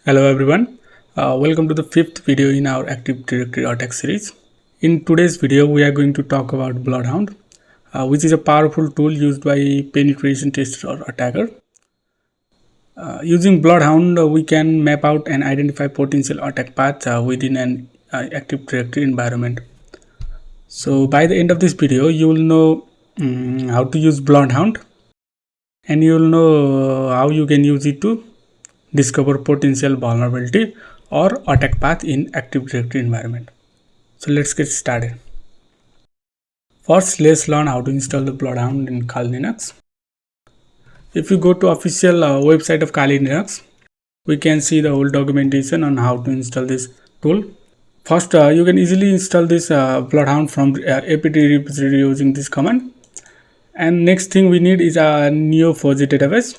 Hello everyone, welcome to the fifth video in our Active Directory attack series. In today's video, we are going to talk about BloodHound, which is a powerful tool used by penetration tester or attacker. Using BloodHound, we can map out and identify potential attack paths within an Active Directory environment. So by the end of this video, you will know how to use BloodHound, and you will know how you can use it to discover potential vulnerability or attack path in Active Directory environment. So let's get started. First, let's learn how to install the BloodHound in Kali Linux. If you go to official website of Kali Linux, we can see the whole documentation on how to install this tool. First, you can easily install this BloodHound from apt repository using this command. And next thing we need is a Neo4j database.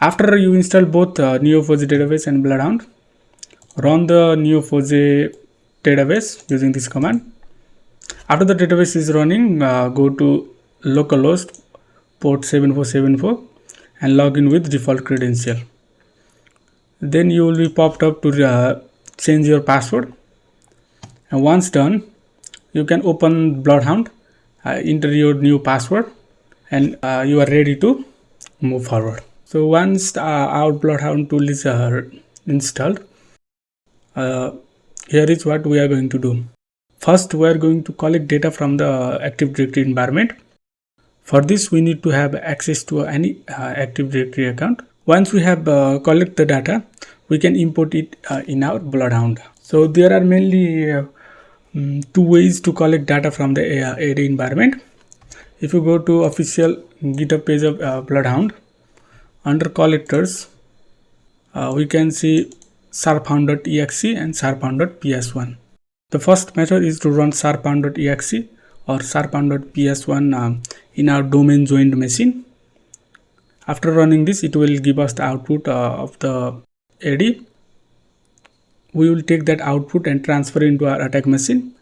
After you install both Neo4j database and BloodHound, run the Neo4j database using this command. After the database is running, go to localhost port 7474 and log in with default credential. Then you will be popped up to change your password. And once done, you can open BloodHound, enter your new password, and you are ready to move forward. So once our BloodHound tool is installed, here is what we are going to do. First, we are going to collect data from the Active Directory environment. For this, we need to have access to any Active Directory account. Once we have collect the data, we can import it in our BloodHound. So there are mainly two ways to collect data from the AD environment. If you go to official GitHub page of BloodHound, under collectors, we can see sharphound.exe and sharphound.ps1. The first method is to run sharphound.exe or sharphound.ps1 in our domain joined machine. After running this, it will give us the output of the AD. We will take that output and transfer into our attack machine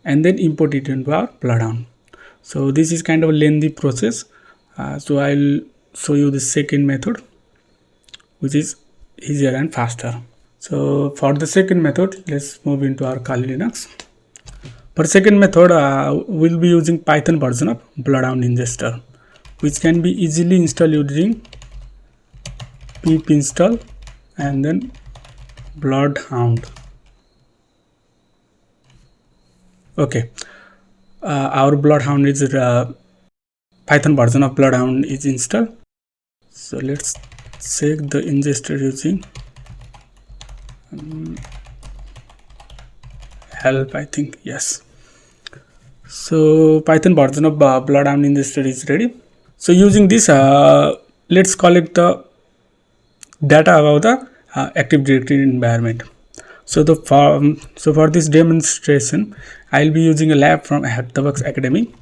and then import it into our BloodHound. So this is kind of a lengthy process. So I'll show you the second method, which is easier and faster. So for the second method, let's move into our Kali Linux. For second method, we'll be using Python version of BloodHound ingester, which can be easily installed using pip install and then BloodHound. Okay, our BloodHound is Python version of BloodHound is installed. So let's check the ingester using help, I think. Yes. So Python version of BloodHound ingester is ready. So using this, let's collect the data about the Active Directory environment. So for this demonstration, I'll be using a lab from Hackthebox Academy,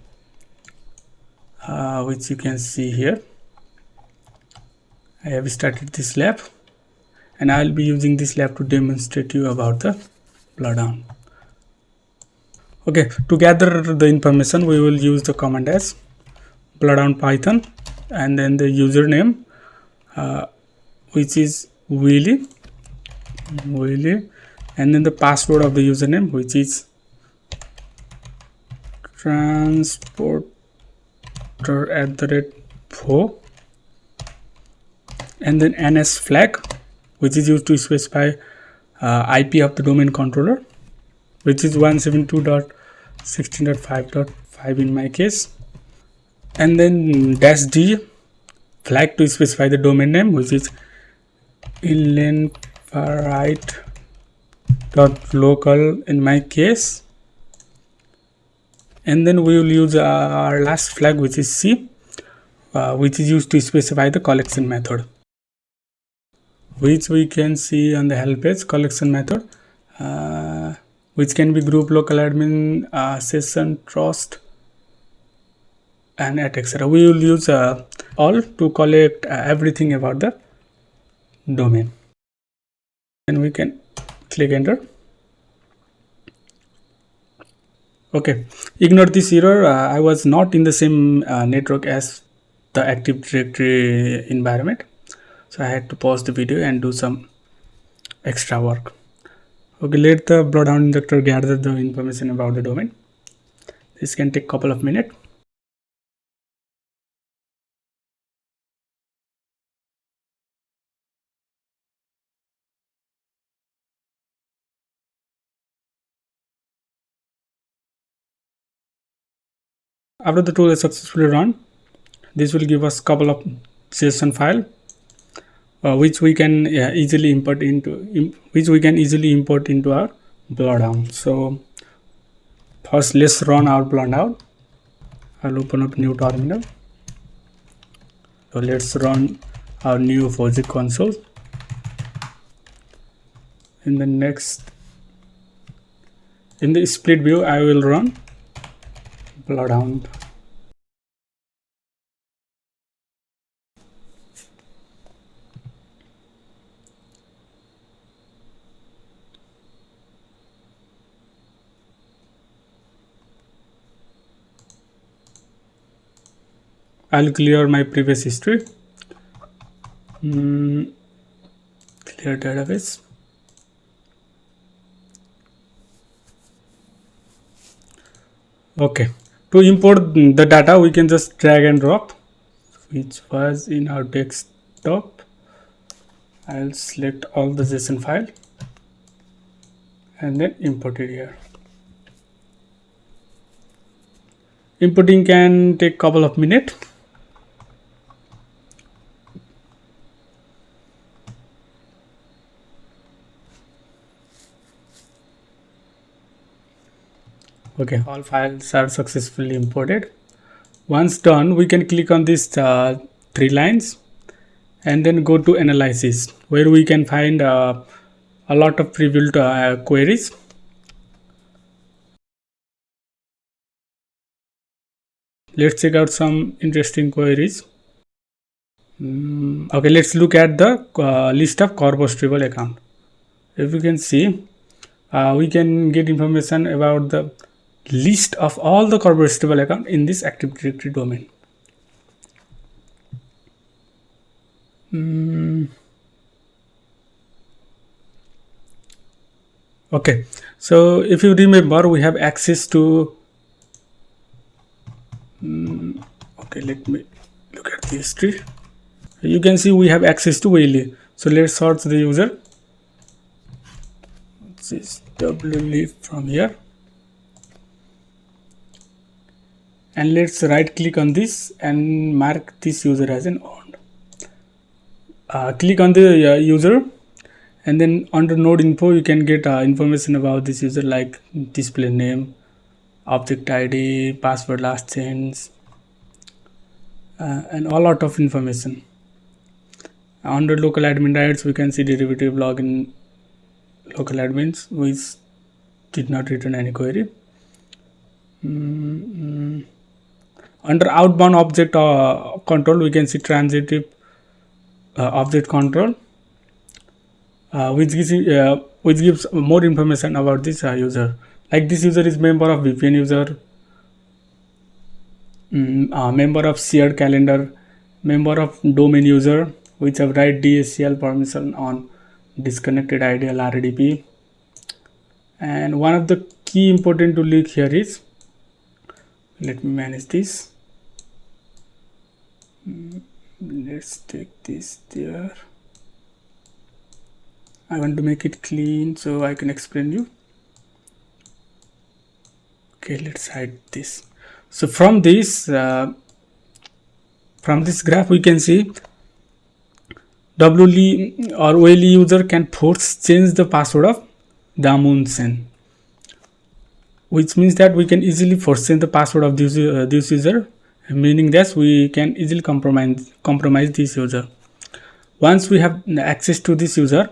which you can see here. I have started this lab, and I'll be using this lab to demonstrate you about the BloodHound. Okay, to gather the information, we will use the command as BloodHound Python, and then the username, which is Willy, and then the password of the username, which is transporter@4, and then ns flag, which is used to specify IP of the domain controller, which is 172.16.5.5 in my case, and then -d flag to specify the domain name, which is inlandfarite.local in my case, and then we will use our last flag, which is C, which is used to specify the collection method, which we can see on the help page. Collection method, which can be group, local admin, session, trust, and etc. We will use all to collect everything about the domain, and we can click enter. Okay, ignore this error. I was not in the same network as the Active Directory environment, so I had to pause the video and do some extra work. Okay, let the BloodHound injector gather the information about the domain. This can take couple of minutes. After the tool is successfully run, this will give us couple of JSON file which we can easily import into our BloodHound. So first let's run our BloodHound. I'll open up new terminal. So let's run our new project console. In the split view, I will run BloodHound. I'll clear my previous history. Clear database. Okay, to import the data we can just drag and drop, which was in our desktop. I'll select all the JSON file and then import it here. Importing can take couple of minutes. Okay, all files are successfully imported. Once done, we can click on these three lines and then go to analysis, where we can find a lot of pre-built queries. Let's check out some interesting queries. Okay, let's look at the list of corpus-stable account. If you can see, we can get information about the list of all the corpus-stable account in this Active Directory domain. Okay, so if you remember, we have access to okay, let me look at the history. You can see we have access to Whaley. So let's search the user. This is wleaf from here, and let's right click on this and mark this user as an owned. Click on the user, and then under node info you can get information about this user, like display name, object ID, password last change, and a lot of information. Under local admin rights we can see derivative login local admins, which did not return any query. Under outbound object control we can see transitive object control, which gives more information about this user, like this user is member of VPN user, member of shared calendar, member of domain user, which have write DSCL permission on disconnected IDL RDP. And one of the key important to look here is, let me manage this. Let's take this there. I want to make it clean so I can explain you. Okay, let's hide this. So from this graph we can see WLE or Whaley user can force change the password of Damunsen, which means that we can easily force change the password of this user, meaning that we can easily compromise this user. Once we have access to this user,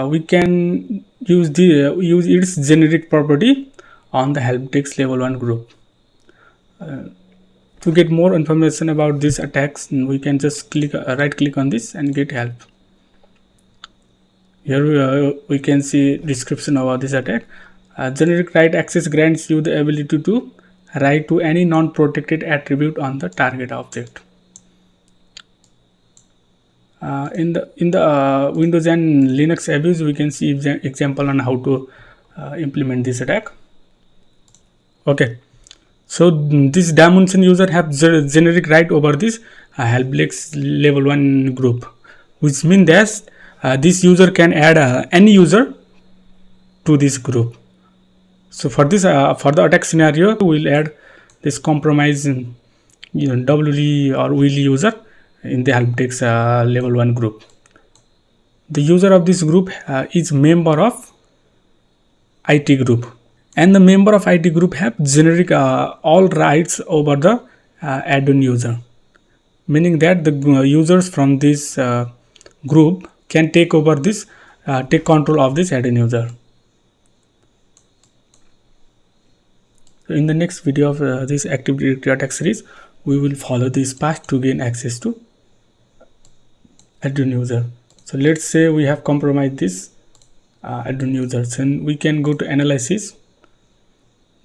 we can use its generic property on the help desk level 1 group. To get more information about these attacks, we can just right click on this and get help. Here we can see description about this attack. Generic write access grants you the ability to write to any non-protected attribute on the target object. In the Windows and Linux abuse, we can see example on how to implement this attack. Okay, so this dimension user have generic right over this helpdesk level 1 group, which means that this user can add any user to this group. So for this for the attack scenario, we'll add this compromise WD or Willy user in the helpdesk level 1 group. The user of this group is member of IT group, and the member of IT group have generic all rights over the add-on user, meaning that the users from this group can take over this take control of this add-on user. So in the next video of this Active Directory attack series, we will follow this path to gain access to add-on user. So let's say we have compromised this add-on users, and we can go to analysis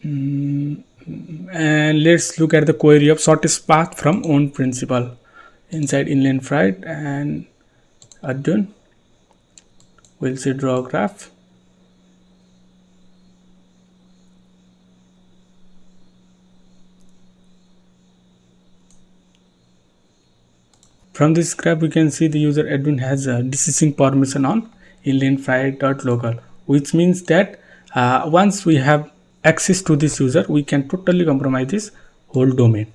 and let's look at the query of shortest path from own principal inside inline fried and add-on. We'll say draw graph. From this graph, we can see the user admin has desysync permission on inline fried.local, which means that once we have access to this user, we can totally compromise this whole domain.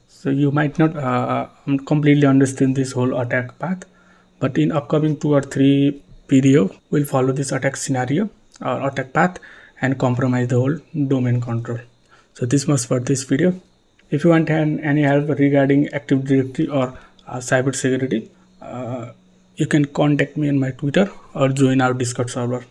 So you might not completely understand this whole attack path, but in upcoming 2 or 3 video, we'll follow this attack scenario or attack path and compromise the whole domain control. So this much for this video. If you want any help regarding Active Directory or cyber security, you can contact me on my Twitter or join our Discord server.